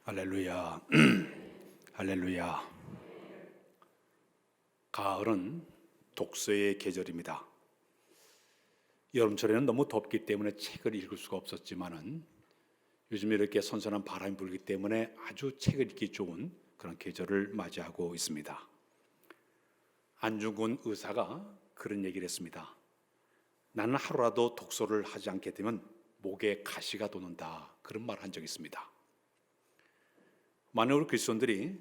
할렐루야. 할렐루야. 가을은 독서의 계절입니다. 여름철에는 너무 덥기 때문에 책을 읽을 수가 없었지만은 요즘 이렇게 선선한 바람이 불기 때문에 아주 책을 읽기 좋은 그런 계절을 맞이하고 있습니다. 안중근 의사가 그런 얘기를 했습니다. 나는 하루라도 독서를 하지 않게 되면 목에 가시가 돋는다. 그런 말 한 적이 있습니다. 만약 우리 그리스도인들이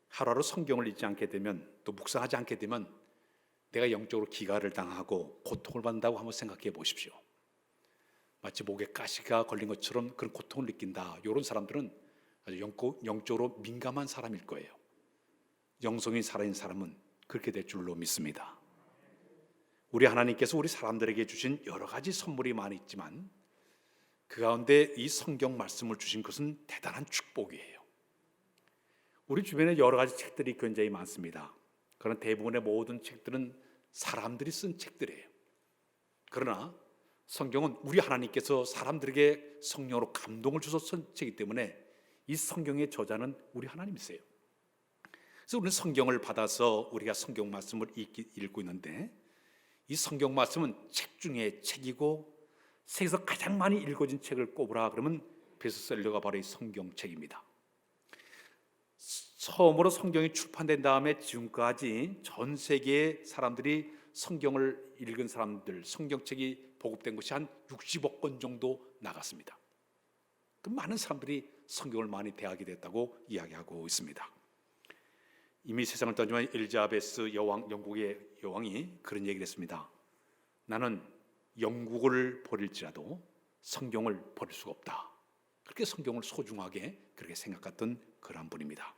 하루하루 성경을 읽지 않게 되면, 또 묵상하지 않게 되면 내가 영적으로 기가를 당하고 고통을 받는다고 한번 생각해 보십시오. 마치 목에 가시가 걸린 것처럼 그런 고통을 느낀다. 이런 사람들은 아주 영적으로 민감한 사람일 거예요. 영성이 살아있는 사람은 그렇게 될 줄로 믿습니다. 우리 하나님께서 우리 사람들에게 주신 여러 가지 선물이 많이 있지만 그 가운데 이 성경 말씀을 주신 것은 대단한 축복이에요. 우리 주변에 여러 가지 책들이 굉장히 많습니다. 그런 대부분의 모든 책들은 사람들이 쓴 책들이에요. 그러나 성경은 우리 하나님께서 사람들에게 성령으로 감동을 주셔서 쓴 책이기 때문에 이 성경의 저자는 우리 하나님이세요. 그래서 우리는 성경을 받아서 우리가 성경 말씀을 읽고 있는데, 이 성경 말씀은 책 중에 책이고 세계에서 가장 많이 읽어진 책을 꼽으라 그러면 베스트셀러가 바로 이 성경책입니다. 처음으로 성경이 출판된 다음에 지금까지 전 세계의 사람들이 성경을 읽은 사람들, 성경책이 보급된 것이 한 60억 권 정도 나갔습니다. 그 많은 사람들이 성경을 많이 대하게 됐다고 이야기하고 있습니다. 이미 세상을 떠나지만 엘리자베스 여왕, 영국의 여왕이 그런 얘기를 했습니다. 나는 영국을 버릴지라도 성경을 버릴 수가 없다. 그렇게 성경을 소중하게 그렇게 생각했던 그런 분입니다.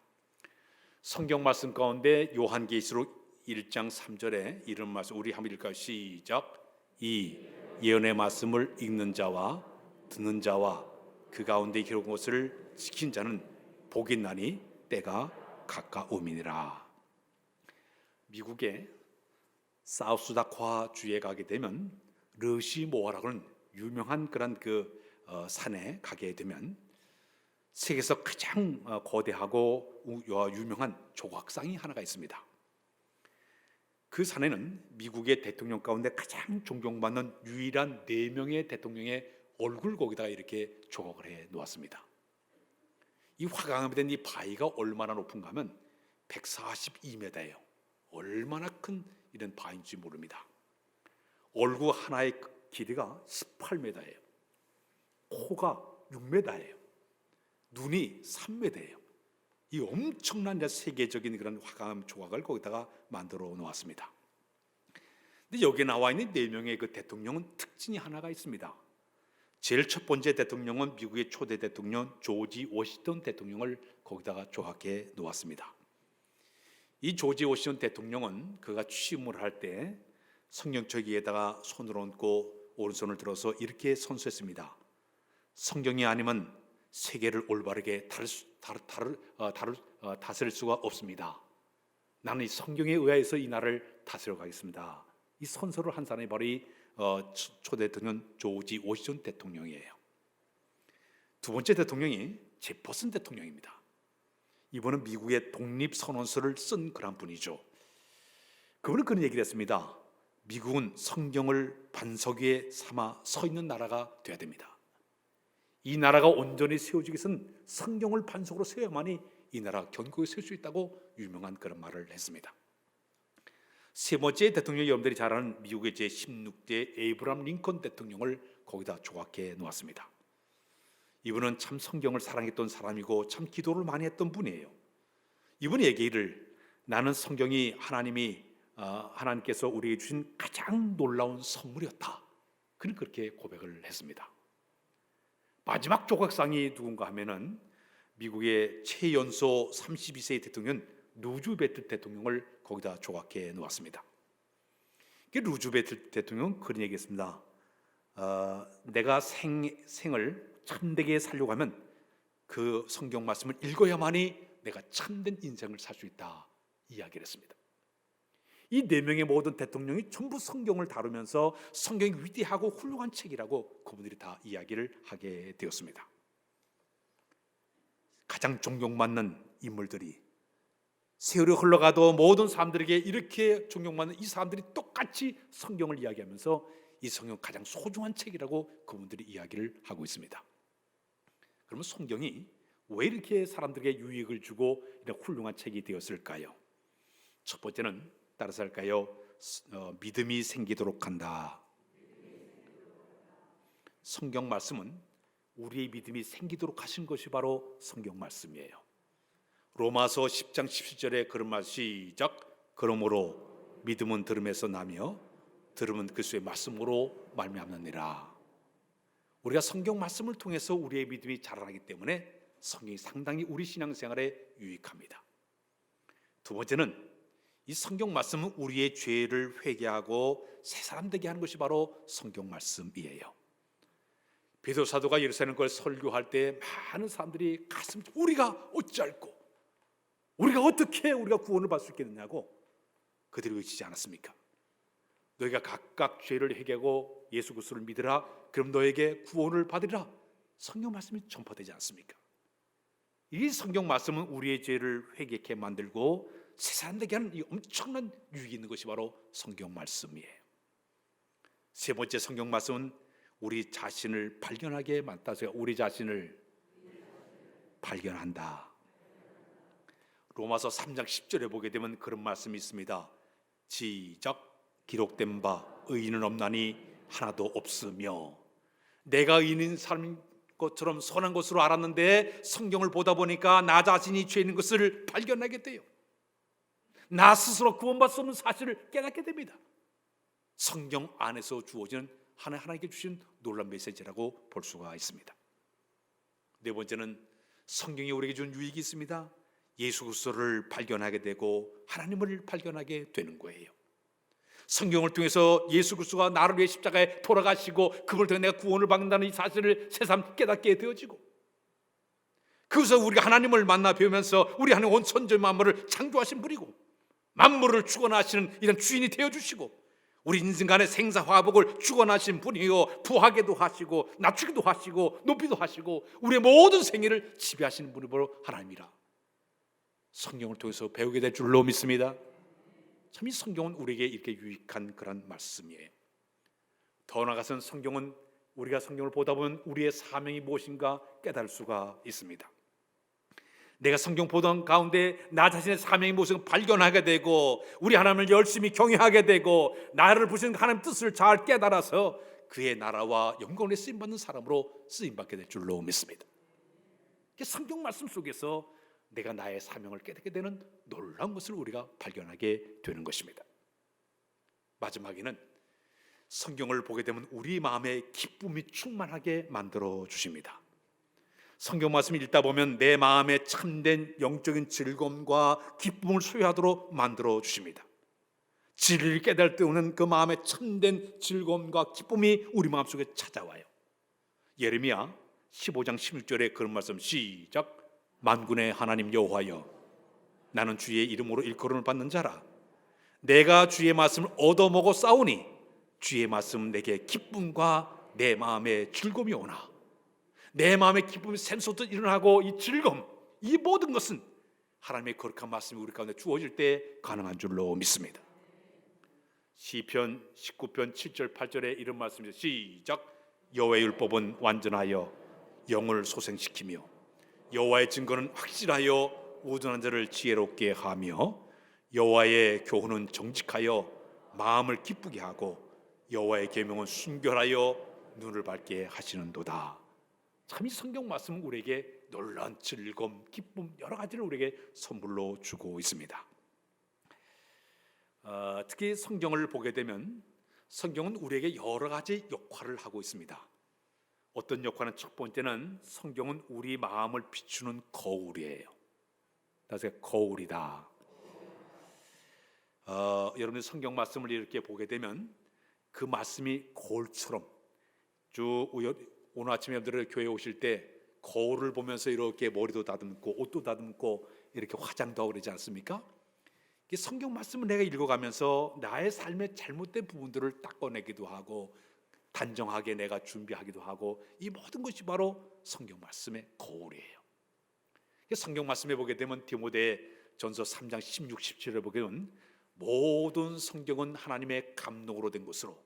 성경 말씀 가운데 요한계시록 1장 3절에 이런 말씀, 우리 한번 읽을까요? 시작. 이 예언의 말씀을 읽는 자와 듣는 자와 그 가운데 기록한 것을 지킨 자는 복이 나니 때가 가까움이니라. 미국의 사우스다코타 주에 가게 되면 르시모아라고는 유명한 그런 산에 가게 되면 세계에서 가장 거대하고 유명한 조각상이 하나가 있습니다. 그 산에는 미국의 대통령 가운데 가장 존경받는 유일한 4명의 대통령의 얼굴 거기다가 이렇게 조각을 해 놓았습니다. 이 화강암이 된 이 바위가 얼마나 높은가 하면 142m예요. 얼마나 큰 이런 바위인지 모릅니다. 얼굴 하나의 길이가 18m예요. 코가 6m예요. 눈이 3m예요. 이 엄청난 세계적인 그런 화강암 조각을 거기다가 만들어 놓았습니다. 근데 여기 나와 있는 4명의 그 대통령은 특징이 하나가 있습니다. 제일 첫 번째 대통령은 미국의 초대 대통령 조지 워싱턴 대통령을 거기다가 조각해 놓았습니다. 이 조지 워싱턴 대통령은 그가 취임을 할 때 성경책 위에다가 손을 얹고 오른손을 들어서 이렇게 선서했습니다. 성경이 아니면 세계를 올바르게 다스릴 수가 없습니다. 나는 이 성경에 의해서 이 나라를 다스려 가겠습니다. 이 선서를 한 사람이 바로 이 초대 대통령 조지 워싱턴 대통령이에요. 두 번째 대통령이 제퍼슨 대통령입니다. 이분은 미국의 독립선언서를 쓴 그런 분이죠. 그분은 그런 얘기를 했습니다. 미국은 성경을 반석 위에 삼아 서 있는 나라가 되어야 됩니다. 이 나라가 온전히 세워지기 위해서는 성경을 반석으로 세워야만이 이 나라가 견고히 설 수 있다고 유명한 그런 말을 했습니다. 세 번째 대통령이 여러분들이 잘 아는 미국의 제16대 에이브람 링컨 대통령을 거기다 조각해 놓았습니다. 이분은 참 성경을 사랑했던 사람이고 참 기도를 많이 했던 분이에요. 이분이 얘기를, 나는 성경이 하나님께서 우리에게 주신 가장 놀라운 선물이었다. 그는 그렇게 고백을 했습니다. 마지막 조각상이 누군가 하면은 미국의 최연소 32세 대통령 루즈벨트 대통령을 거기다 조각해 놓았습니다. 루즈벨트 대통령은 그런 얘기했습니다. 내가 생을 참되게 살려고 하면 그 성경 말씀을 읽어야만이 내가 참된 인생을 살 수 있다 이야기를 했습니다. 이 4명의 모든 대통령이 전부 성경을 다루면서 성경이 위대하고 훌륭한 책이라고 그분들이 다 이야기를 하게 되었습니다. 가장 존경받는 인물들이 세월이 흘러가도 모든 사람들에게 이렇게 존경받는 이 사람들이 똑같이 성경을 이야기하면서 이 성경 가장 소중한 책이라고 그분들이 이야기를 하고 있습니다. 그러면 성경이 왜 이렇게 사람들에게 유익을 주고 이런 훌륭한 책이 되었을까요? 첫 번째는 따라서 할까요? 믿음이 생기도록 한다. 성경 말씀은 우리의 믿음이 생기도록 하신 것이 바로 성경 말씀이에요. 로마서 10장 17절에 그런 말 시작. 그러므로 믿음은 들음에서 나며 들음은 그리스도의 말씀으로 말미암느니라. 우리가 성경 말씀을 통해서 우리의 믿음이 자라나기 때문에 성경이 상당히 우리 신앙생활에 유익합니다. 두 번째는 이 성경 말씀은 우리의 죄를 회개하고 새 사람 되게 하는 것이 바로 성경 말씀이에요. 베드로 사도가 예루살렘 걸 설교할 때 많은 사람들이 가슴 우리가 어찌할꼬 우리가 어떻게 우리가 구원을 받을 수 있겠느냐고 그들이 외치지 않았습니까? 너희가 각각 죄를 회개하고 예수 그리스도를 믿으라. 그럼 너에게 구원을 받으리라. 성경 말씀이 전파되지 않습니까? 이 성경 말씀은 우리의 죄를 회개케 만들고 새 사람 되게 하는 이 엄청난 유익이 있는 것이 바로 성경 말씀이에요. 세 번째 성경 말씀은 우리 자신을 발견하게 만들어서 우리 자신을 발견한다. 로마서 3장 10절에 보게 되면 그런 말씀이 있습니다. 시작. 기록된 바 의인은 없나니 하나도 없으며. 내가 의인인 사람인 것처럼 선한 것으로 알았는데 성경을 보다 보니까 나 자신이 죄인 것을 발견하게 돼요. 나 스스로 구원받을 수 없는 사실을 깨닫게 됩니다. 성경 안에서 주어지는 하나님께 주신 놀라운 메시지라고 볼 수가 있습니다. 네 번째는 성경이 우리에게 준 유익이 있습니다. 예수 그리스도를 발견하게 되고 하나님을 발견하게 되는 거예요. 성경을 통해서 예수 그리스도가 나를 위해 십자가에 돌아가시고 그걸 통해 내가 구원을 받는다는 이 사실을 새삼 깨닫게 되어지고, 그래서 우리가 하나님을 만나 배우면서 우리 하나님 온 천지 만물을 창조하신 분이고 만물을 주관하시는 이런 주인이 되어주시고 우리 인생간의 생사화복을 주관하신 분이요 부하게도 하시고 낮추기도 하시고 높이도 하시고 우리의 모든 생애를 지배하시는 분이 바로 하나님이라 성경을 통해서 배우게 될 줄로 믿습니다. 참 이 성경은 우리에게 이렇게 유익한 그런 말씀이에요. 더 나아가서는 성경은 우리가 성경을 보다 보면 우리의 사명이 무엇인가 깨달을 수가 있습니다. 내가 성경 보던 가운데 나 자신의 사명이 무엇인가 발견하게 되고 우리 하나님을 열심히 경외하게 되고 나를 부신 하나님 뜻을 잘 깨달아서 그의 나라와 영광에 쓰임받는 사람으로 쓰임받게 될 줄로 믿습니다. 성경 말씀 속에서 내가 나의 사명을 깨닫게 되는 놀라운 것을 우리가 발견하게 되는 것입니다. 마지막에는 성경을 보게 되면 우리 마음에 기쁨이 충만하게 만들어 주십니다. 성경 말씀을 읽다 보면 내 마음에 참된 영적인 즐거움과 기쁨을 소유하도록 만들어 주십니다. 진리를 깨달을 때 오는 그 마음에 참된 즐거움과 기쁨이 우리 마음속에 찾아와요. 예레미야 15장 16절에 그런 말씀 시작. 만군의 하나님 여호와여 나는 주의 이름으로 일컬음을 받는 자라. 내가 주의 말씀을 얻어먹어 싸우니 주의 말씀 내게 기쁨과 내 마음에 즐거움이 오나. 내 마음의 기쁨이 샘솟듯 일어나고 이 즐거움 이 모든 것은 하나님의 거룩한 말씀이 우리 가운데 주어질 때 가능한 줄로 믿습니다. 시편 19편 7절 8절에 이런 말씀이죠. 시작. 여호와의 율법은 완전하여 영을 소생시키며 여호와의 증거는 확실하여 우둔한 자를 지혜롭게 하며 여호와의 교훈은 정직하여 마음을 기쁘게 하고 여호와의 계명은 순결하여 눈을 밝게 하시는도다. 참 이 성경 말씀은 우리에게 놀라운 즐거움, 기쁨 여러 가지를 우리에게 선물로 주고 있습니다. 특히 성경을 보게 되면 성경은 우리에게 여러 가지 역할을 하고 있습니다. 어떤 역할은 첫 번째는 성경은 우리 마음을 비추는 거울이에요. 그래서 거울이다. 여러분들 성경 말씀을 이렇게 보게 되면 그 말씀이 거울처럼 쭉 오늘 아침에 여러분들 교회에 오실 때 거울을 보면서 이렇게 머리도 다듬고 옷도 다듬고 이렇게 화장도 하고 그러지 않습니까? 성경 말씀을 내가 읽어가면서 나의 삶의 잘못된 부분들을 닦아내기도 하고 단정하게 내가 준비하기도 하고 이 모든 것이 바로 성경 말씀의 거울이에요. 성경 말씀에 보게 되면 디모데전서 3장 16, 17에 보게 되면 모든 성경은 하나님의 감동으로 된 것으로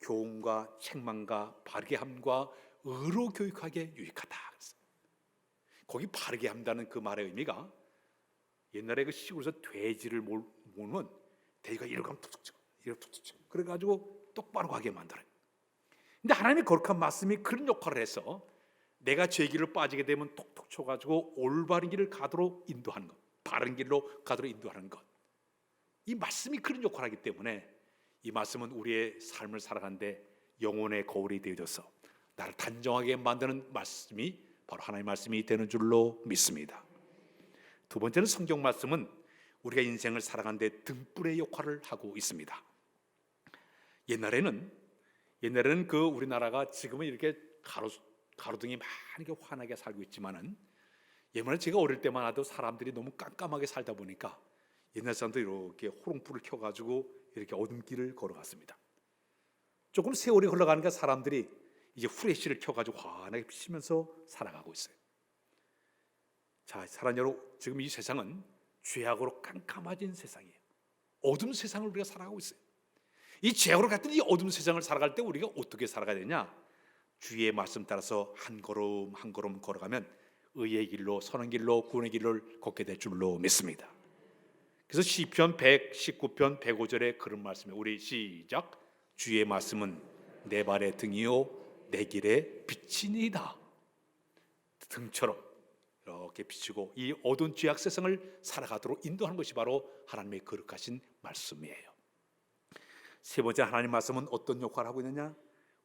교훈과 책망과 바르게 함과 의로 교육하기에 유익하다. 거기 바르게 한다는 그 말의 의미가 옛날에 그 시골에서 돼지를 모으면 돼지가 이렇게 하면 툭툭 치고 이렇게 툭툭 치고 그래가지고 똑바로 가게 만들어요. 근데 하나님의 거룩한 말씀이 그런 역할을 해서 내가 죄 길을 빠지게 되면 톡톡 쳐가지고 올바른 길을 가도록 인도하는 것, 바른 길로 가도록 인도하는 것. 이 말씀이 그런 역할을 하기 때문에 이 말씀은 우리의 삶을 살아가는데 영혼의 거울이 되어져서 나를 단정하게 만드는 말씀이 바로 하나님의 말씀이 되는 줄로 믿습니다. 두 번째는 성경 말씀은 우리가 인생을 살아가는데 등불의 역할을 하고 있습니다. 옛날에는 그 우리나라가 지금은 이렇게 가로등이 많이 환하게 살고 있지만은 옛날에 제가 어릴 때만 해도 사람들이 너무 깜깜하게 살다 보니까 옛날 사람들이 이렇게 호롱불을 켜가지고 이렇게 어둠 길을 걸어갔습니다. 조금 세월이 흘러가니까 사람들이 이제 후레쉬를 켜가지고 환하게 비치면서 살아가고 있어요. 자, 사랑하는 여러분, 지금 이 세상은 죄악으로 깜깜해진 세상이에요. 어둠 세상을 우리가 살아가고 있어요. 이 죄악으로 같은 이 어둠 세상을 살아갈 때 우리가 어떻게 살아가야 되냐? 주의 말씀 따라서 한 걸음 한 걸음 걸어가면 의의 길로, 선한 길로, 구원의 길을 걷게 될 줄로 믿습니다. 그래서 시편 119편 105절에 그런 말씀이에요. 우리 시작. 주의 말씀은 내 발의 등이요 내 길의 빛이니이다. 등처럼 이렇게 비치고 이 어두운 죄악 세상을 살아가도록 인도하는 것이 바로 하나님의 거룩하신 말씀이에요. 세 번째, 하나님 말씀은 어떤 역할을 하고 있느냐?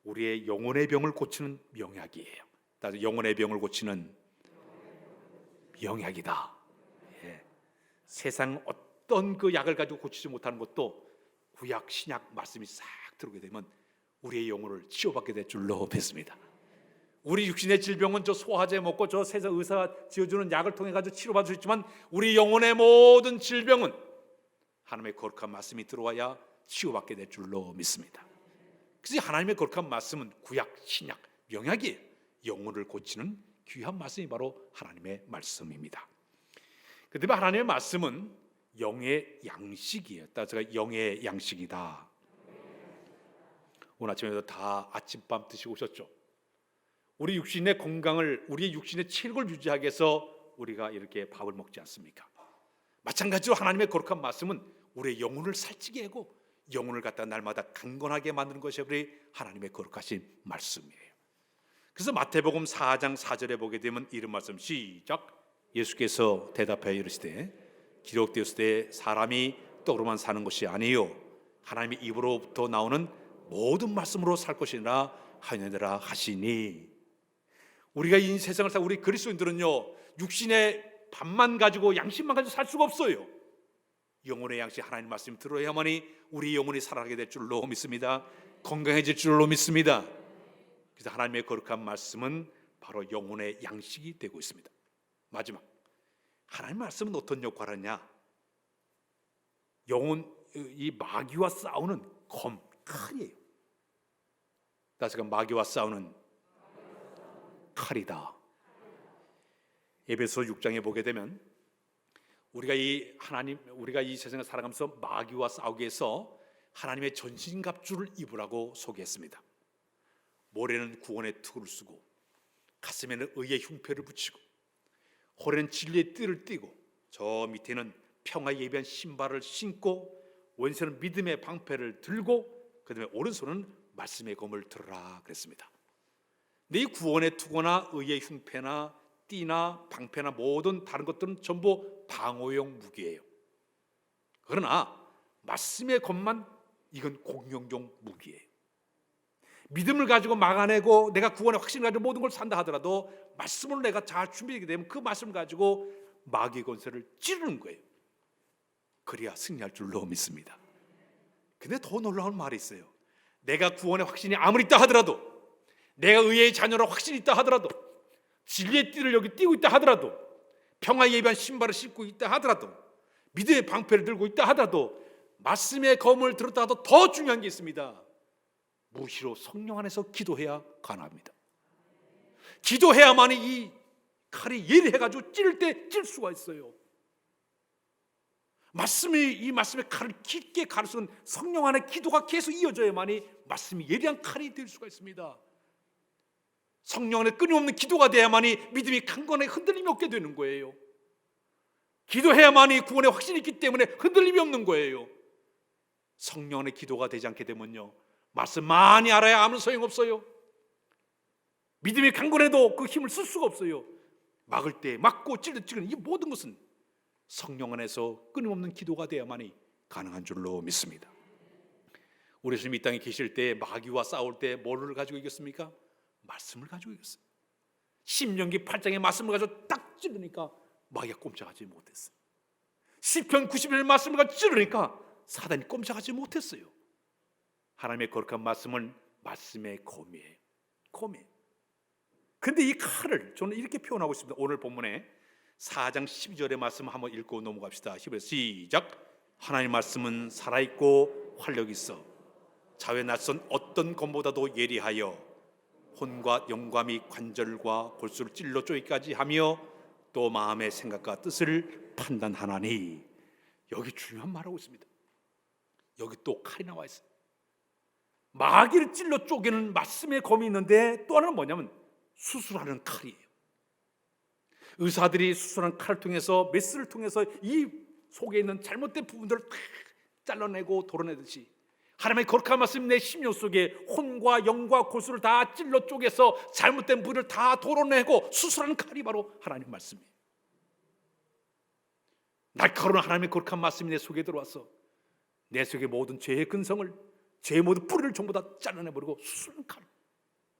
우리의 영혼의 병을 고치는 명약이에요. 따라서 영혼의 병을 고치는 명약이다. 예. 세상 어떤 그 약을 가지고 고치지 못하는 것도 구약 신약 말씀이 싹 들어오게 되면 우리의 영혼을 치유받게 될 줄로 믿습니다. 우리 육신의 질병은 저 소화제 먹고 저 세상 의사가 지어주는 약을 통해 가지고 치료받을 수 있지만 우리 영혼의 모든 질병은 하나님의 거룩한 말씀이 들어와야 치유받게 될 줄로 믿습니다. 그래서 하나님의 거룩한 말씀은 구약 신약 명약이에요. 영혼을 고치는 귀한 말씀이 바로 하나님의 말씀입니다. 그다음에 하나님의 말씀은 영의 양식이에요. 따라서 영의 양식이다. 오늘 아침에도 다 아침밥 드시고 오셨죠? 우리 육신의 건강을, 우리의 육신의 체력을 유지하기 위해서 우리가 이렇게 밥을 먹지 않습니까? 마찬가지로 하나님의 거룩한 말씀은 우리의 영혼을 살찌게 하고 영혼을 갖다 날마다 강건하게 만드는 것이 우리 하나님의 거룩하신 말씀이에요. 그래서 마태복음 4장 4절에 보게 되면 이런 말씀 시작. 예수께서 대답하여 이르시되 기록되었을 때 사람이 떡으로만 사는 것이 아니요 하나님의 입으로부터 나오는 모든 말씀으로 살 것이라 하느니라 하시니. 우리가 이 세상을 살고 우리 그리스도인들은요 육신의 밥만 가지고 양식만 가지고 살 수가 없어요. 영혼의 양식 하나님 말씀 들어야만이 우리 영혼이 살아가게 될 줄로 믿습니다. 건강해질 줄로 믿습니다. 그래서 하나님의 거룩한 말씀은 바로 영혼의 양식이 되고 있습니다. 마지막, 하나님 말씀은 어떤 역할을 하냐? 영혼, 이 마귀와 싸우는 칼이에요. 다시 마귀와 싸우는 칼이다. 에베소 6장에 보게 되면 우리가 이 세상을 살아가면서 마귀와 싸우기 위해서 하나님의 전신갑주를 입으라고 소개했습니다. 모래는 구원의 투구를 쓰고 가슴에는 의의 흉패를 붙이고 허리는 진리의 띠를 띠고 저 밑에는 평화에 예비한 신발을 신고 왼손은 믿음의 방패를 들고 그다음에 오른손은 말씀의 검을 들어라 그랬습니다. 근데 이 구원의 투구나 의의 흉패나 띠나 방패나 모든 다른 것들은 전부 방어용 무기예요. 그러나 말씀의 검만 이건 공격용 무기예요. 믿음을 가지고 막아내고 내가 구원의 확신을 가지고 모든 걸 산다 하더라도 말씀으로 내가 잘 준비하게 되면 그 말씀을 가지고 마귀의 권세를 찌르는 거예요. 그래야 승리할 줄로 믿습니다. 근데 더 놀라운 말이 있어요. 내가 구원의 확신이 아무리 있다 하더라도 내가 의의 자녀로 확신이 있다 하더라도 진리의 띠를 여기 띄고 있다 하더라도 평화에 예비한 신발을 신고 있다 하더라도 믿음의 방패를 들고 있다 하더라도 말씀의 검을 들었다 하도 더 중요한 게 있습니다. 무시로 성령 안에서 기도해야 가능합니다. 기도해야만이 이 칼이 예리해가지고 찌를 때 찔 수가 있어요. 이 말씀의 칼을 깊게 가르치는 성령 안에 기도가 계속 이어져야만이 말씀이 예리한 칼이 될 수가 있습니다. 성령 안에 끊임없는 기도가 돼야만이 믿음이 강건하게 흔들림이 없게 되는 거예요. 기도해야만이 구원의 확신이 있기 때문에 흔들림이 없는 거예요. 성령 안에 기도가 되지 않게 되면요, 말씀 많이 알아야 아무 소용없어요. 믿음이 강건해도 그 힘을 쓸 수가 없어요. 막을 때 막고 찌르는 이 모든 것은 성령 안에서 끊임없는 기도가 돼야만이 가능한 줄로 믿습니다. 우리 예수님이 이 땅에 계실 때 마귀와 싸울 때 뭐를 가지고 이겼습니까? 말씀을 가지고 이겼어요. 신명기 8장의 말씀을 가지고 딱 찌르니까 마귀가 꼼짝하지 못했어요. 시편 91의 말씀을 가지고 찌르니까 사단이 꼼짝하지 못했어요. 하나님의 거룩한 말씀은 말씀의 검이에요. 검이에요. 근데 이 칼을 저는 이렇게 표현하고 있습니다. 오늘 본문에 4장 12절의 말씀 한번 읽고 넘어갑시다. 시작. 하나님의 말씀은 살아있고 활력이 있어 자외 낯선 어떤 검보다도 예리하여 혼과 영과 및 관절과 골수를 찔러 쪼기까지 하며 또 마음의 생각과 뜻을 판단하나니. 여기 중요한 말하고 있습니다. 여기 또 칼이 나와 있어요. 마귀를 찔러 쪼개는 말씀의 검이 있는데 또 하나는 뭐냐면 수술하는 칼이에요. 의사들이 수술한 칼을 통해서 메스를 통해서 이 속에 있는 잘못된 부분들을 탁 잘라내고 도려내듯이 하나님의 거룩한 말씀 내 심령 속에 혼과 영과 골수를 다 찔러 쪼개서 잘못된 부분을 다 도려내고 수술하는 칼이 바로 하나님 말씀이에요. 날카로운 하나님의 거룩한 말씀이 내 속에 들어와서 내 속의 모든 죄의 근성을, 죄의 모든 뿌리를 전부 다 잘라내버리고 수술하는 칼,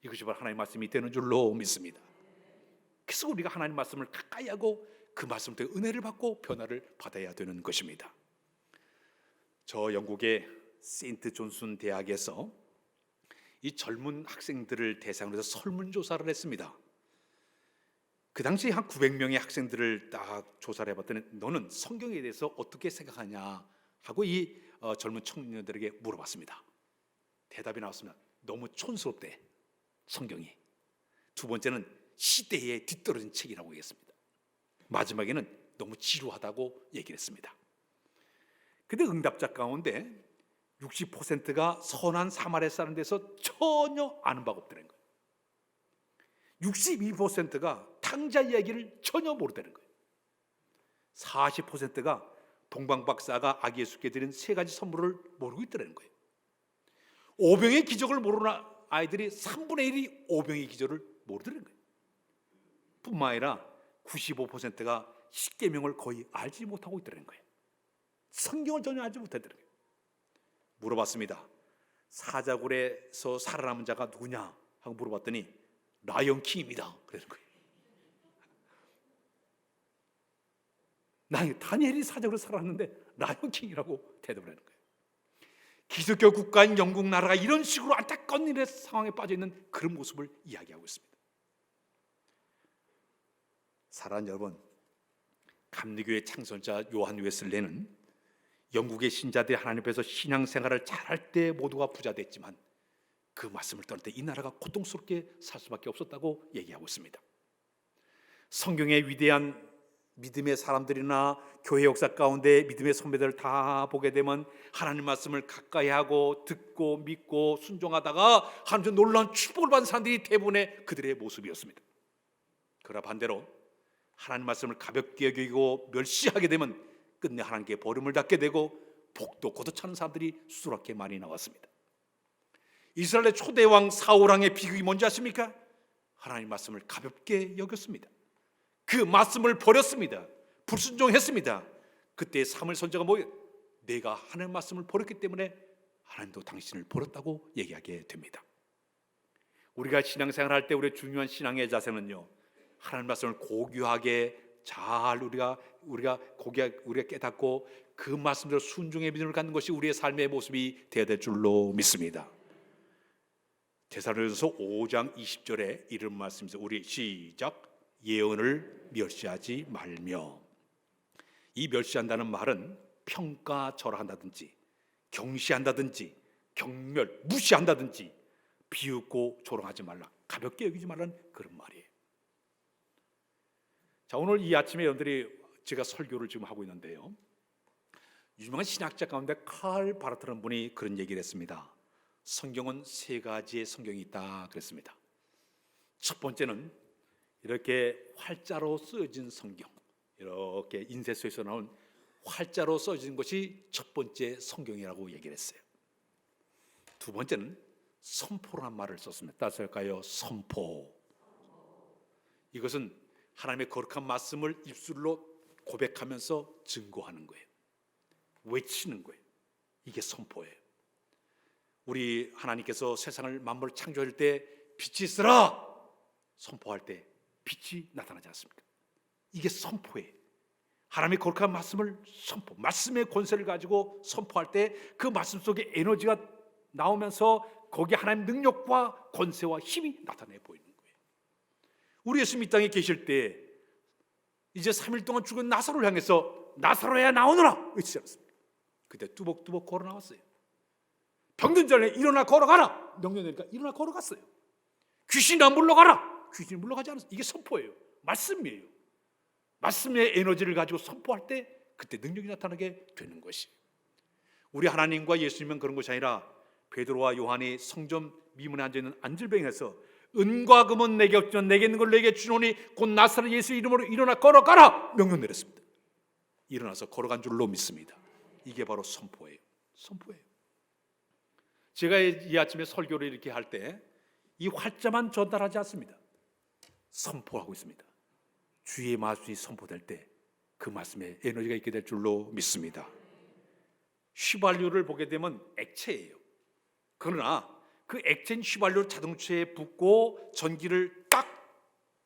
이것이 바로 하나님의 말씀이 되는 줄로 믿습니다. 그래서 우리가 하나님 말씀을 가까이 하고 그 말씀 때문에 은혜를 받고 변화를 받아야 되는 것입니다. 저 영국의 세인트 존슨 대학에서 이 젊은 학생들을 대상으로 해서 설문조사를 했습니다. 그 당시에 한 900명의 학생들을 딱 조사를 해봤더니 너는 성경에 대해서 어떻게 생각하냐 하고 이 젊은 청년들에게 물어봤습니다. 대답이 나왔습니다. 너무 촌스럽대, 성경이. 두 번째는 시대에 뒤떨어진 책이라고 얘기했습니다. 마지막에는 너무 지루하다고 얘기를 했습니다. 근데 응답자 가운데 60%가 선한 사마리아 사람에 대해서 전혀 아는 바가 없다는 거예요. 62%가 탕자 이야기를 전혀 모르다는 거예요. 40%가 동방박사가 아기 예수께 드린 3가지 선물을 모르고 있다는 거예요. 오병의 기적을 모르는 아이들이 3분의 1이 오병의 기적을 모르더라는 거예요. 뿐만 아니라 95%가 십계명을 거의 알지 못하고 있다는 거예요. 성경을 전혀 알지 못하더라는 거예요. 물어봤습니다. 사자굴에서 살아남은 자가 누구냐 하고 물어봤더니 라이언킹입니다 그러는 거예요. 나 다니엘이 사자굴에 살았는데 라이언킹이라고 대답을 하는 거예요. 기독교 국가인 영국 나라가 이런 식으로 안타까운 일의 상황에 빠져 있는 그런 모습을 이야기하고 있습니다. 사랑하는 여러분, 감리교의 창설자 요한 웨슬레는 영국의 신자들이 하나님 앞에서 신앙생활을 잘할 때 모두가 부자 됐지만 그 말씀을 떠날 때 이 나라가 고통스럽게 살 수밖에 없었다고 얘기하고 있습니다. 성경의 위대한 믿음의 사람들이나 교회 역사 가운데 믿음의 선배들을 다 보게 되면 하나님 말씀을 가까이 하고 듣고 믿고 순종하다가 하나님의 놀라운 축복을 받은 사람들이 대부분의 그들의 모습이었습니다. 그러나 반대로 하나님 말씀을 가볍게 여기고 멸시하게 되면 끝내 하나님께 버림을 받게 되고 복도 걷어차는 사람들이 수두룩하게 많이 나왔습니다. 이스라엘의 초대왕 사울왕의 비극이 뭔지 아십니까? 하나님 말씀을 가볍게 여겼습니다. 그 말씀을 버렸습니다. 불순종했습니다. 그때 사무엘 선지자가 내가 하나님 말씀을 버렸기 때문에 하나님도 당신을 버렸다고 얘기하게 됩니다. 우리가 신앙생활 할 때 우리의 중요한 신앙의 자세는요, 하나님 말씀을 고귀하게 잘 우리가 깨닫고 그 말씀대로 순종의 믿음을 갖는 것이 우리의 삶의 모습이 되어야 될 줄로 믿습니다. 데살로니가서 5장 20절에 이런 말씀입니다. 우리 시작. 예언을 멸시하지 말며. 이 멸시한다는 말은 평가절하한다든지 경시한다든지 경멸, 무시한다든지 비웃고 조롱하지 말라, 가볍게 여기지 말라는 그런 말이에요. 자, 오늘 이 아침에 여러분들이 제가 설교를 지금 하고 있는데요, 유명한 신학자 가운데 칼 바르트라는 분이 그런 얘기를 했습니다. 성경은 세 가지의 성경이 있다 그랬습니다. 첫 번째는 이렇게 활자로 쓰여진 성경, 이렇게 인쇄소에서 나온 활자로 써진 것이 첫 번째 성경이라고 얘기를 했어요. 두 번째는 선포라는 말을 썼습니다. 따라서 할까요? 선포. 이것은 하나님의 거룩한 말씀을 입술로 고백하면서 증거하는 거예요. 외치는 거예요. 이게 선포예요. 우리 하나님께서 세상을 만물을 창조할 때 빛이 있으라 선포할 때 빛이 나타나지 않습니까? 이게 선포예요. 하나님의 거룩한 말씀을 선포, 말씀의 권세를 가지고 선포할 때 그 말씀 속에 에너지가 나오면서 거기에 하나님의 능력과 권세와 힘이 나타내 보이는 거예요. 우리 예수님 이 땅에 계실 때 이제 3일 동안 죽은 나사로를 향해서 나사로야 나오너라 외치지 않았습니까? 그때 뚜벅뚜벅 걸어 나왔어요. 병든 자를 일어나 걸어가라 명령 내니까 일어나 걸어갔어요. 귀신아 물러가라, 귀신이 물러가지 않았어요. 이게 선포예요. 말씀이에요. 말씀의 에너지를 가지고 선포할 때 그때 능력이 나타나게 되는 것이. 우리 하나님과 예수님은 그런 것이 아니라 베드로와 요한이 성전 미문에 앉아있는 안질뱅이에서 은과 금은 내게 없지만 내게 있는 걸 내게 주노니 곧 나사렛 예수 이름으로 일어나 걸어가라 명령 내렸습니다. 일어나서 걸어간 줄로 믿습니다. 이게 바로 선포예요. 선포예요. 제가 이 아침에 설교를 이렇게 할 때 이 활자만 전달하지 않습니다. 선포하고 있습니다. 주의 말씀이 선포될 때 그 말씀에 에너지가 있게 될 줄로 믿습니다. 휘발유를 보게 되면 액체예요. 그러나 그 액체인 휘발유 자동차에 붓고 전기를 딱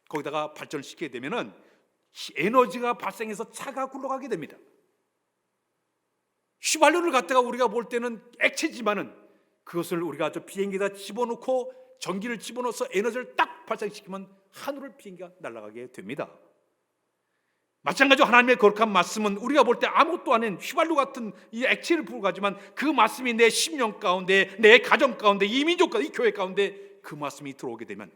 거기다가 발전을 시키게 되면은 에너지가 발생해서 차가 굴러가게 됩니다. 휘발유를 갖다가 우리가 볼 때는 액체지만은 그것을 우리가 저 비행기에다 집어넣고 전기를 집어넣어서 에너지를 딱 발생시키면 하늘을 비행기가 날아가게 됩니다. 마찬가지로 하나님의 거룩한 말씀은 우리가 볼 때 아무것도 아닌 휘발유 같은 이 액체를 불가지만 그 말씀이 내 심령 가운데, 내 가정 가운데, 이 민족 가운데, 이 교회 가운데 그 말씀이 들어오게 되면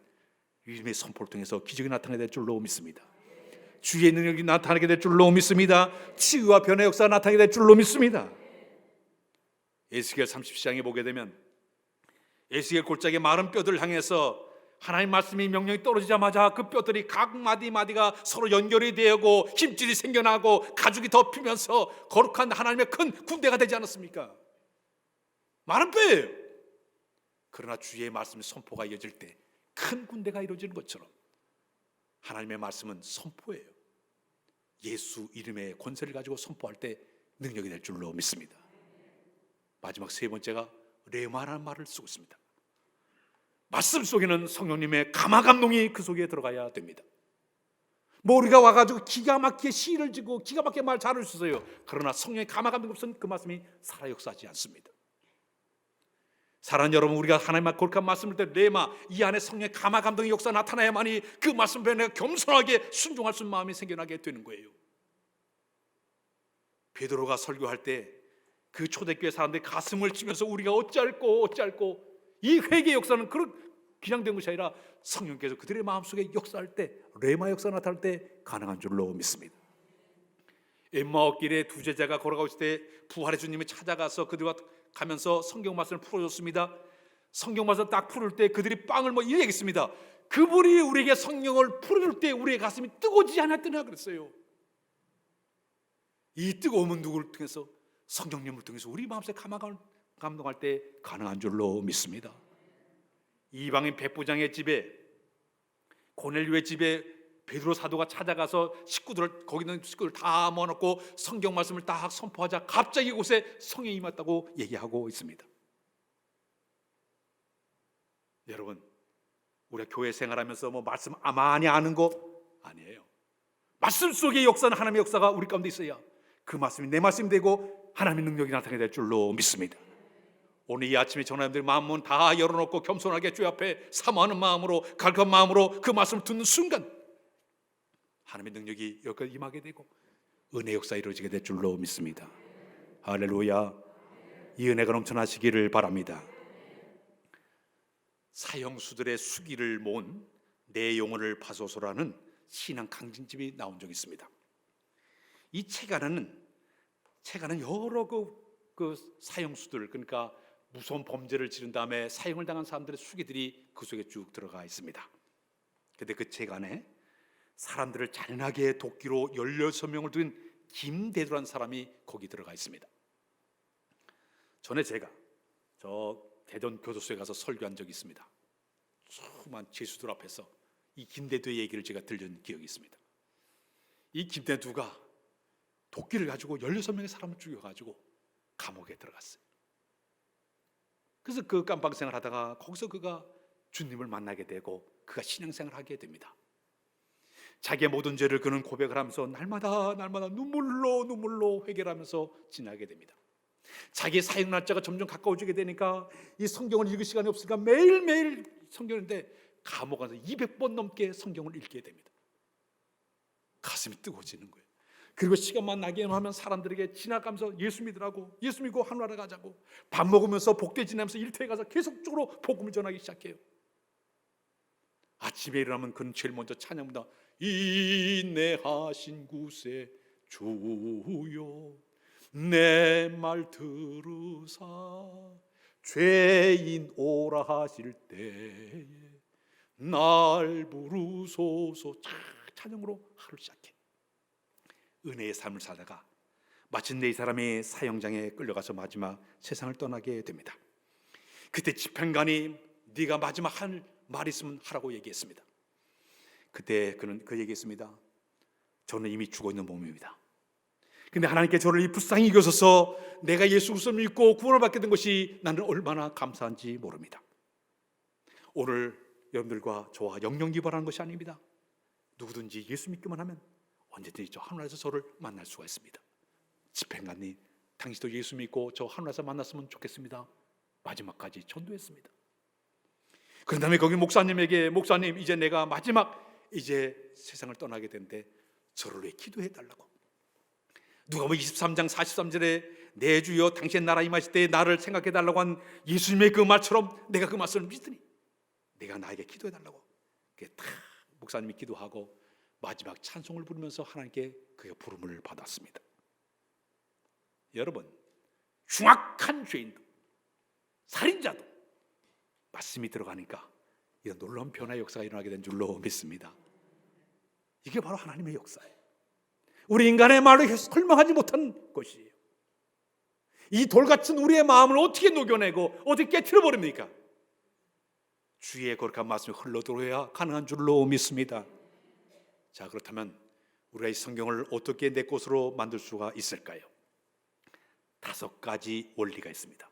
믿음의 선포를 통해서 기적이 나타나게 될 줄로 믿습니다. 주의 능력이 나타나게 될 줄로 믿습니다. 치유와 변화의 역사가 나타나게 될 줄로 믿습니다. 에스겔 30장에 보게 되면 에스겔 골짜기 마른 뼈들을 향해서 하나님 말씀이 명령이 떨어지자마자 그 뼈들이 각 마디마디가 서로 연결이 되고 힘줄이 생겨나고 가죽이 덮이면서 거룩한 하나님의 큰 군대가 되지 않았습니까? 마른 뼈예요. 그러나 주의 말씀의 선포가 이어질 때 큰 군대가 이루어지는 것처럼 하나님의 말씀은 선포예요. 예수 이름의 권세를 가지고 선포할 때 능력이 될 줄로 믿습니다. 마지막 세 번째가 레마라는 말을 쓰고 있습니다. 말씀 속에는 성령님의 감화 감동이 그 속에 들어가야 됩니다. 뭐 우리가 와가지고 기가 막히게 시를 지고 기가 막히게 말 잘할 수 있어요. 그러나 성령의 감화 감동이 없으면 그 말씀이 살아 역사하지 않습니다. 사랑하는 여러분, 우리가 하나님의 거룩한 말씀을 때 레마, 이 안에 성령의 감화 감동의 역사 나타나야만이 그 말씀 앞에 겸손하게 순종할 수 있는 마음이 생겨나게 되는 거예요. 베드로가 설교할 때 그 초대교회 사람들이 가슴을 치면서 우리가 어찌할꼬 이 회개의 역사는 그런 그냥 된 것이 아니라 성령께서 그들의 마음속에 역사할 때 레마 역사가 나타날 때 가능한 줄로 믿습니다. 엠마오 길에 두 제자가 걸어가고 있을 때 부활의 주님이 찾아가서 그들과 가면서 성경 말씀을 풀어줬습니다. 성경 말씀을 딱 풀을 때 그들이 빵을 이 얘기했습니다. 그분이 우리에게 성령을 풀어줄 때 우리의 가슴이 뜨거워지지 않았더냐 그랬어요. 이 뜨거움은 누구를 통해서? 성령님을 통해서 우리 마음속에 감동할 때 가능한 줄로 믿습니다. 이방인 백부장의 집에, 고넬료의 집에 베드로 사도가 찾아가서 거기 있는 식구들 다 모아놓고 성경 말씀을 딱 선포하자 갑자기 이곳에 성령이 임했다고 얘기하고 있습니다. 여러분, 우리가 교회 생활하면서 말씀 많이 아는 거 아니에요. 말씀 속의 역사는 하나님의 역사가 우리 가운데 있어야 그 말씀이 내 말씀이 되고 하나님의 능력이 나타나게 될 줄로 믿습니다. 오늘 이 아침에 전하님들 마음문 다 열어놓고 겸손하게 주 앞에 사모하는 마음으로 갈급한 마음으로 그 말씀을 듣는 순간 하나님의 능력이 여기까지 임하게 되고 은혜 역사 이루어지게 될 줄로 믿습니다. 할렐루야. 이 은혜가 넘쳐나시기를 바랍니다. 사형수들의 수기를 모은 내 영혼을 파소서라는 신앙 강진집이 나온 적이 있습니다. 이 책 안에는 여러 그 사형수들, 그러니까 무서운 범죄를 지른 다음에 사형을 당한 사람들의 수기들이 그 속에 쭉 들어가 있습니다. 그런데 그 책 안에 사람들을 잔인하게 도끼로 16명을 둔 김대두라는 사람이 거기 들어가 있습니다. 전에 제가 저 대전 교도소에 가서 설교한 적이 있습니다. 수많은 죄수들 앞에서 이 김대두의 얘기를 제가 들은 기억이 있습니다. 이 김대두가 도끼를 가지고 16명의 사람을 죽여가지고 감옥에 들어갔어요. 그래서 그 깜빵생활 하다가 거기서 그가 주님을 만나게 되고 그가 신앙생활을 하게 됩니다. 자기의 모든 죄를 그는 고백을 하면서 날마다 눈물로 회개를 하면서 지나게 됩니다. 자기의 사형 날짜가 점점 가까워지게 되니까 이 성경을 읽을 시간이 없으니까 매일매일 성경인데 감옥 안에서 200번 넘게 성경을 읽게 됩니다. 가슴이 뜨거워지는 거예요. 그리고 시간만 나게 하면 사람들에게 지나가면서 예수 믿으라고, 예수 믿고 하늘나라 가자고, 밥 먹으면서 복대 지내면서 일터에 가서 계속적으로 복음을 전하기 시작해요. 아침에 일어나면 그는 제일 먼저 찬양합니다. 인내하신 구세 주여 내 말 들으사 죄인 오라 하실 때에 날 부르소서. 찬양으로 하루 시작해. 은혜의 삶을 살다가 마침내 이 사람이 사형장에 끌려가서 마지막 세상을 떠나게 됩니다. 그때 집행관이 네가 마지막 할 말 있으면 하라고 얘기했습니다. 그때 그는 그 얘기했습니다. 저는 이미 죽어있는 몸입니다. 근데 하나님께 저를 이 불쌍히 여기셔서 내가 예수 그리스도를 믿고 구원을 받게 된 것이 나는 얼마나 감사한지 모릅니다. 오늘 여러분들과 저와 영영 기발하는 것이 아닙니다. 누구든지 예수 믿기만 하면 언제든지 저 하늘에서 저를 만날 수가 있습니다. 집행관님, 당신도 예수 믿고 저 하늘에서 만났으면 좋겠습니다. 마지막까지 전도했습니다. 그런 다음에 거기 목사님에게, 목사님 이제 내가 마지막 이제 세상을 떠나게 되는데 저를 위해 기도해 달라고. 누가복음 23장 43절에 내 주여 당신의 나라 임하실 때 나를 생각해 달라고 한 예수님의 그 말처럼 내가 그 말씀을 믿으니 내가 나에게 기도해 달라고. 다 목사님이 기도하고 마지막 찬송을 부르면서 하나님께 그의 부름을 받았습니다. 여러분, 흉악한 죄인도 살인자도 말씀이 들어가니까 이런 놀라운 변화의 역사가 일어나게 된 줄로 믿습니다. 이게 바로 하나님의 역사예요. 우리 인간의 말로 설명하지 못한 것이에요. 이 돌같은 우리의 마음을 어떻게 녹여내고 어떻게 깨트려 버립니까? 주의 거룩한 말씀이 흘러들어야 가능한 줄로 믿습니다. 자, 그렇다면 우리가 이 성경을 어떻게 내 것으로 만들 수가 있을까요? 5가지 원리가 있습니다.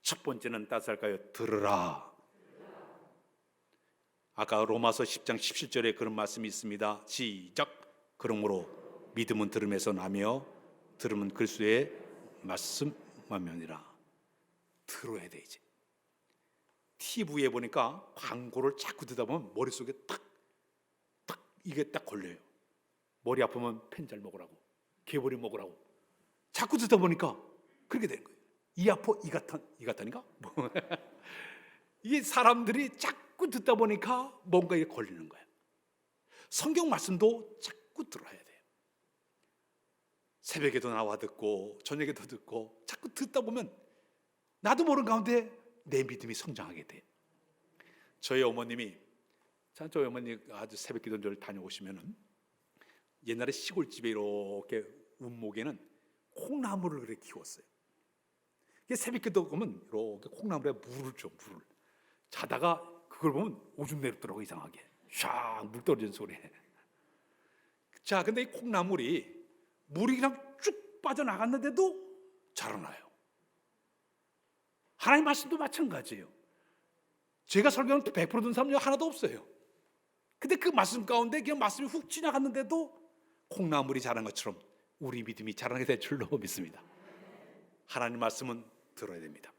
첫 번째는 따스할까요? 들으라. 아까 로마서 10장 17절에 그런 말씀이 있습니다. 시작. 그러므로 믿음은 들음에서 나며 들음은 그리스도의 말씀하면이라. 들어야 돼. 이제 TV에 보니까 광고를 자꾸 듣다 보면 머릿속에 딱 이게 딱 걸려요. 머리 아프면 펜잘 먹으라고, 개보리 먹으라고 자꾸 듣다 보니까 그렇게 되는 거예요. 이 아파 이같다니까 이게 사람들이 자꾸 듣다 보니까 뭔가 이게 걸리는 거예요. 성경 말씀도 자꾸 들어야 돼요. 새벽에도 나와 듣고 저녁에도 듣고 자꾸 듣다 보면 나도 모르는 가운데 내 믿음이 성장하게 돼요. 저희 어머님이 아주 새벽 기도를 다녀오시면은 옛날에 시골집에 이렇게 운목에는 콩나물을 그렇게 키웠어요. 새벽 기도 보면 이렇게 콩나물에 물을 줘, 물을. 자다가 그걸 보면 오줌 내렸더라고, 이상하게. 샥 물 떨어지는 소리. 자, 근데 이 콩나물이 물이 그냥 쭉 빠져나갔는데도 자라나요. 하나님 말씀도 마찬가지예요. 제가 설교하는 100% 듣는 사람이 하나도 없어요. 근데 그 말씀 가운데 그냥 말씀이 훅 지나갔는데도 콩나물이 자란 것처럼 우리 믿음이 자라게 될 줄로 믿습니다. 하나님 말씀은 들어야 됩니다.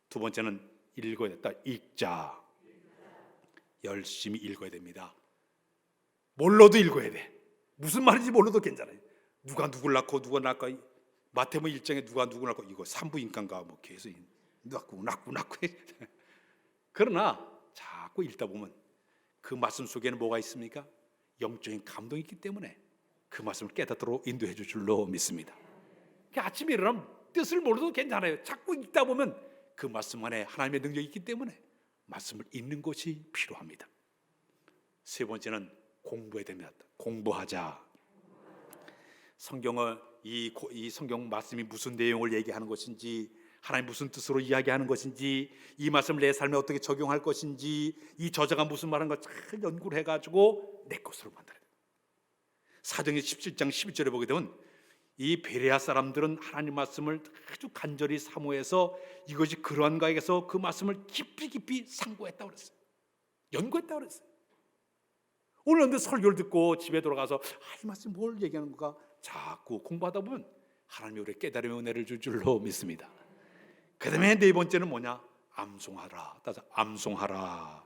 두 번째는 읽어야 됐다. 읽자. 열심히 읽어야 됩니다. 몰라도 읽어야 돼. 무슨 말인지 몰라도 괜찮아요. 누가 누굴 낳고 누가 낳고, 마태복음 1장에 누가 누굴 낳고, 이거 산부인과인가 뭐 계속 낳고 그러나 자꾸 읽다 보면 그 말씀 속에는 뭐가 있습니까? 영적인 감동이 있기 때문에 그 말씀을 깨닫도록 인도해 줄 줄로 믿습니다. 아침에 일어나면 뜻을 몰라도 괜찮아요. 자꾸 읽다 보면 그 말씀 안에 하나님의 능력이 있기 때문에 말씀을 읽는 것이 필요합니다. 세 번째는 공부해야 됩니다. 공부하자. 성경을 이 성경 말씀이 무슨 내용을 얘기하는 것인지, 하나님 무슨 뜻으로 이야기하는 것인지, 이 말씀을 내 삶에 어떻게 적용할 것인지, 이 저자가 무슨 말하는 걸 잘 연구를 해가지고 내 것으로 만들어야 돼요. 사도행전 17장 11절에 보게 되면 이 베레아 사람들은 하나님 말씀을 아주 간절히 사모해서 이것이 그러한가 해서 그 말씀을 깊이 상고했다고 그랬어요. 연구했다고 그랬어요. 오늘 근데 설교를 듣고 집에 돌아가서 이 말씀 뭘 얘기하는 건가 자꾸 공부하다 보면 하나님이 우리에게 깨달음의 은혜를 줄 줄로 믿습니다. 그 다음에 네 번째는 뭐냐? 암송하라. 따라서 암송하라.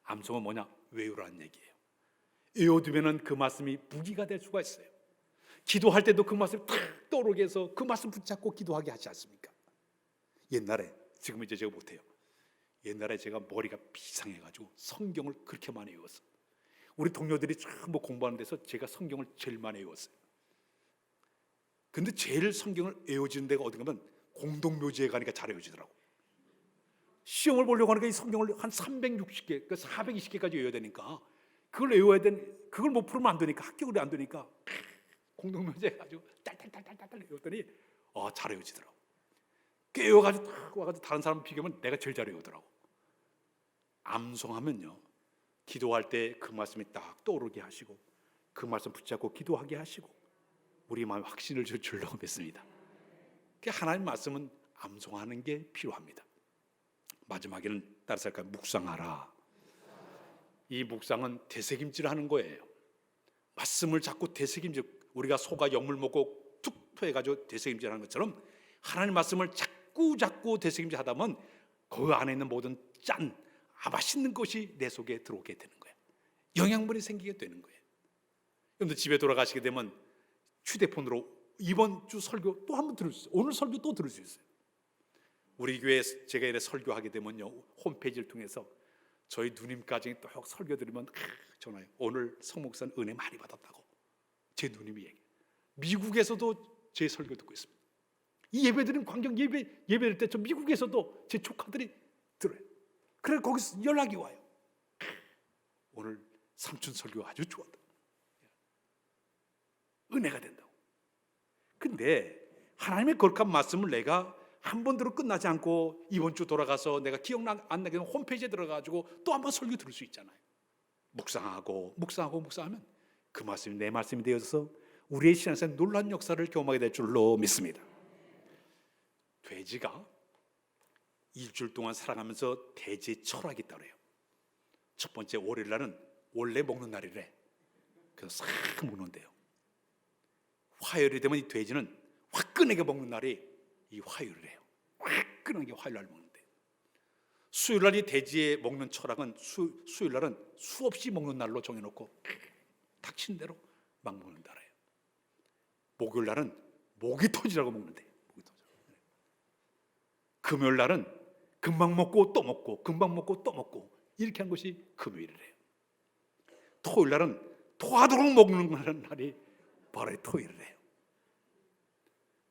암송은 뭐냐? 외우라는 얘기예요. 외워두면 그 말씀이 무기가 될 수가 있어요. 기도할 때도 그 말씀이 탁 떠오르게 해서 그 말씀 붙잡고 기도하게 하지 않습니까? 옛날에, 지금 이제 제가 못해요. 옛날에 제가 머리가 비상해가지고 성경을 그렇게 많이 외웠어요. 우리 동료들이 전부 공부하는 데서 제가 성경을 제일 많이 외웠어요. 근데 제일 성경을 외워지는 데가 어딘가 하면 공동묘지에 가니까 잘 외워지더라고. 시험을 보려고 하니까 이 성경을 한 360개, 420개까지 외워야 되니까 그걸 못 풀면 안 되니까, 합격이 안 되니까 공동묘지에 가지고 딸딸 외웠더니 잘 외워지더라고. 꽤 외워가지고 딱 와가지고 다른 사람 비교하면 내가 제일 잘 외우더라고. 암송하면요, 기도할 때 그 말씀이 딱 떠오르게 하시고 그 말씀 붙잡고 기도하게 하시고 우리 마음에 확신을 줄 줄로 믿습니다. 하나님 말씀은 암송하는 게 필요합니다. 마지막에는 따라서 할까요? 묵상하라. 이 묵상은 되새김질하는 거예요. 말씀을 자꾸 되새김질, 우리가 소가 역물 먹고 툭 토해가지고 되새김질하는 것처럼 하나님 말씀을 자꾸 되새김질 하다 보면 그 안에 있는 모든 맛있는 것이 내 속에 들어오게 되는 거예요. 영양분이 생기게 되는 거예요. 여러분들 집에 돌아가시게 되면 휴대폰으로 이번 주 설교 또 한 번 들을 수 있어요. 오늘 설교 또 들을 수 있어요. 우리 교회 제가 이래 설교하게 되면요, 홈페이지를 통해서 저희 누님까지 또 설교 드리면 전화해요. 오늘 성 목사는 은혜 많이 받았다고 제 누님이 얘기해요. 미국에서도 제 설교 듣고 있습니다. 이 예배드린 광경 예배될 때 저 미국에서도 제 조카들이 들어요. 그래 거기서 연락이 와요. 오늘 삼촌 설교 아주 좋았다. 은혜가 된다고. 근데 하나님의 거룩한 말씀을 내가 한 번 들어 끝나지 않고 이번 주 돌아가서 내가 기억 안 나게 되면 홈페이지에 들어가지고 또 한 번 설교 들을 수 있잖아요. 묵상하면 그 말씀이 내 말씀이 되어서 우리의 신앙생활에 놀라운 역사를 경험하게 될 줄로 믿습니다. 돼지가 일주일 동안 살아가면서 돼지의 철학이 있다고 해요. 첫 번째 월요일날은 원래 먹는 날이래. 그래서 싹 먹는데요. 화요일이 되면 이 돼지는 화끈하게 먹는 날이 이 화요일이래요. 화끈하게 화요일날 먹는데, 수요일날 이 돼지의 먹는 철학은 수요일날은 수없이 먹는 날로 정해놓고 닥친 대로 막 먹는 날이에요. 목요일날은 목이 터지라고 먹는데, 금요일날은 금방 먹고 또 먹고 금방 먹고 또 먹고 이렇게 한 것이 금요일이래요. 토요일날은 토하도록 먹는 날이 바로 토요일이래요.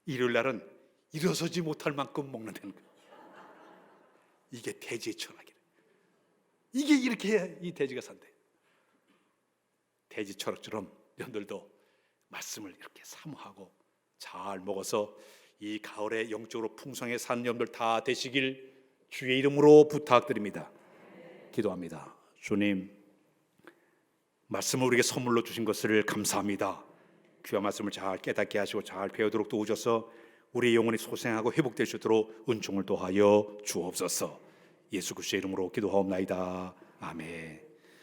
일요일날은 일어서지 못할 만큼 먹는다는 거예요. 이게 돼지의 철학이래요. 이게 이렇게 해야 이 돼지가 산대. 돼지 철학처럼 여러분들도 말씀을 이렇게 사모하고 잘 먹어서 이 가을에 영적으로 풍성하게 사는 여러분들 다 되시길 주의 이름으로 부탁드립니다. 기도합니다. 주님, 말씀을 우리에게 선물로 주신 것을 감사합니다. 귀한 말씀을 잘 깨닫게 하시고 잘 배우도록 도우셔서 우리 영혼이 소생하고 회복될 수 있도록 은총을 더하여 주옵소서. 예수 그리스도의 이름으로 기도하옵나이다. 아멘.